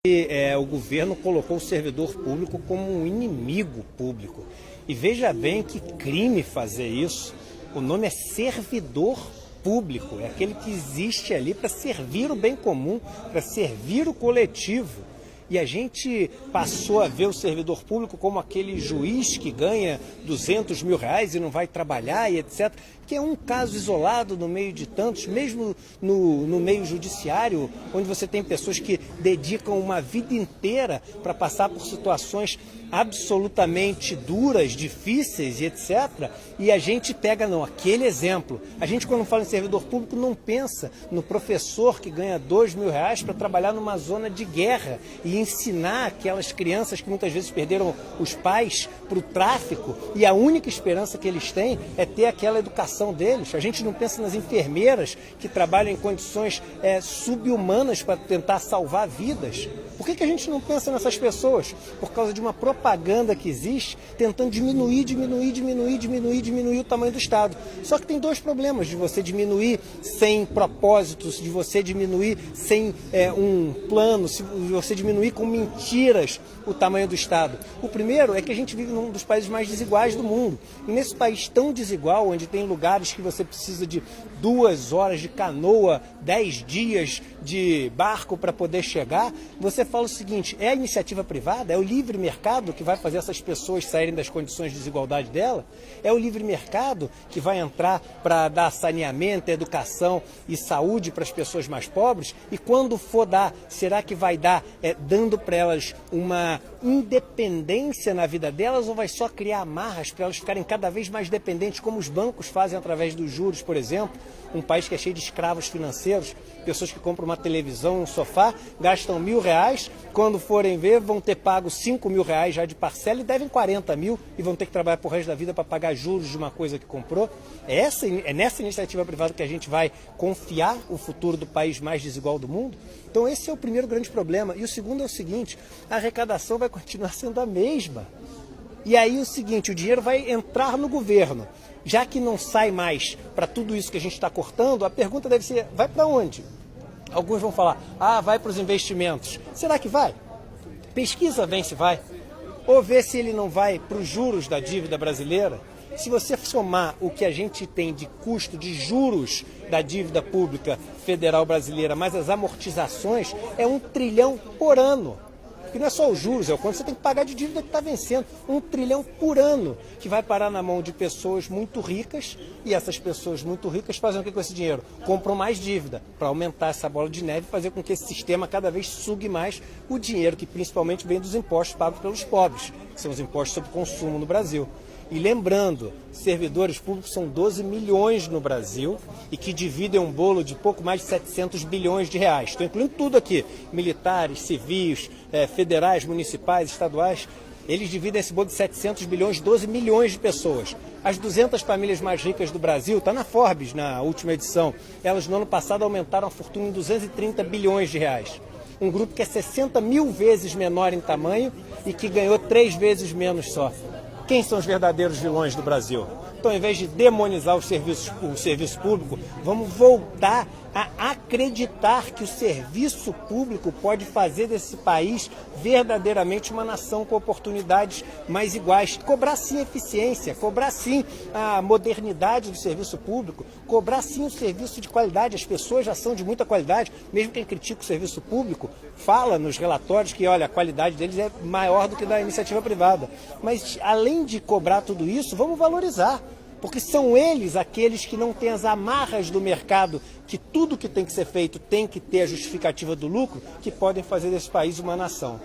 O governo colocou o servidor público como um inimigo público. E veja bem que crime fazer isso. O nome é servidor público, é aquele que existe ali para servir o bem comum, para servir o coletivo. E a gente passou a ver o servidor público como aquele juiz que ganha R$200 mil e não vai trabalhar e etc., que é um caso isolado no meio de tantos, mesmo no meio judiciário, onde você tem pessoas que dedicam uma vida inteira para passar por situações absolutamente duras, difíceis e etc. E a gente pega, não, aquele exemplo. A gente, quando fala em servidor público, não pensa no professor que ganha R$2 mil para trabalhar numa zona de guerra e ensinar aquelas crianças que muitas vezes perderam os pais para o tráfico e a única esperança que eles têm é ter aquela educação deles. A gente não pensa nas enfermeiras que trabalham em condições subhumanas para tentar salvar vidas. Por que a gente não pensa nessas pessoas? Por causa de uma propaganda que existe, tentando diminuir o tamanho do Estado. Só que tem dois problemas, de você diminuir sem propósitos, de você diminuir sem um plano, de você diminuir com mentiras o tamanho do Estado. O primeiro é que a gente vive num dos países mais desiguais do mundo. E nesse país tão desigual, onde tem lugares que você precisa de 2 horas de canoa, 10 dias de barco para poder chegar, você fala o seguinte: é a iniciativa privada, é o livre mercado que vai fazer essas pessoas saírem das condições de desigualdade dela? É o livre mercado que vai entrar para dar saneamento, educação e saúde para as pessoas mais pobres? E quando for dar, será que vai dar dando para elas uma independência na vida delas, ou vai só criar amarras para elas ficarem cada vez mais dependentes, como os bancos fazem através dos juros, por exemplo? Um país que é cheio de escravos financeiros, pessoas que compram uma televisão, um sofá, gastam R$1.000, quando forem ver vão ter pago R$5.000 já de parcela e devem 40 mil e vão ter que trabalhar pro resto da vida para pagar juros de uma coisa que comprou. É nessa iniciativa privada que a gente vai confiar o futuro do país mais desigual do mundo? Então esse é o primeiro grande problema. E o segundo é o seguinte: a arrecadação vai continuar sendo a mesma. E aí o seguinte, o dinheiro vai entrar no governo. Já que não sai mais para tudo isso que a gente está cortando, a pergunta deve ser: vai para onde? Alguns vão falar: vai para os investimentos. Será que vai? Pesquisa bem se vai. Ou vê se ele não vai para os juros da dívida brasileira. Se você somar o que a gente tem de custo de juros da dívida pública federal brasileira, mais as amortizações, é R$1 trilhão por ano. Porque não é só os juros, é o quanto você tem que pagar de dívida que está vencendo. R$1 trilhão por ano, que vai parar na mão de pessoas muito ricas, e essas pessoas muito ricas fazem o que com esse dinheiro? Compram mais dívida, para aumentar essa bola de neve e fazer com que esse sistema cada vez sugue mais o dinheiro, que principalmente vem dos impostos pagos pelos pobres, que são os impostos sobre consumo no Brasil. E lembrando, servidores públicos são 12 milhões no Brasil e que dividem um bolo de pouco mais de 700 bilhões de reais. Estou incluindo tudo aqui: militares, civis, federais, municipais, estaduais. Eles dividem esse bolo de 700 bilhões, 12 milhões de pessoas. As 200 famílias mais ricas do Brasil, está na Forbes na última edição, elas no ano passado aumentaram a fortuna em 230 bilhões de reais. Um grupo que é 60 mil vezes menor em tamanho e que ganhou 3 vezes menos só. Quem são os verdadeiros vilões do Brasil? Então, ao invés de demonizar o serviço público, vamos voltar a acreditar que o serviço público pode fazer desse país verdadeiramente uma nação com oportunidades mais iguais. Cobrar sim eficiência, cobrar sim a modernidade do serviço público, cobrar sim o serviço de qualidade. As pessoas já são de muita qualidade, mesmo quem critica o serviço público fala nos relatórios que, olha, a qualidade deles é maior do que da iniciativa privada. Mas, além de cobrar tudo isso, vamos valorizar. Porque são eles aqueles que não têm as amarras do mercado, que tudo que tem que ser feito tem que ter a justificativa do lucro, que podem fazer desse país uma nação.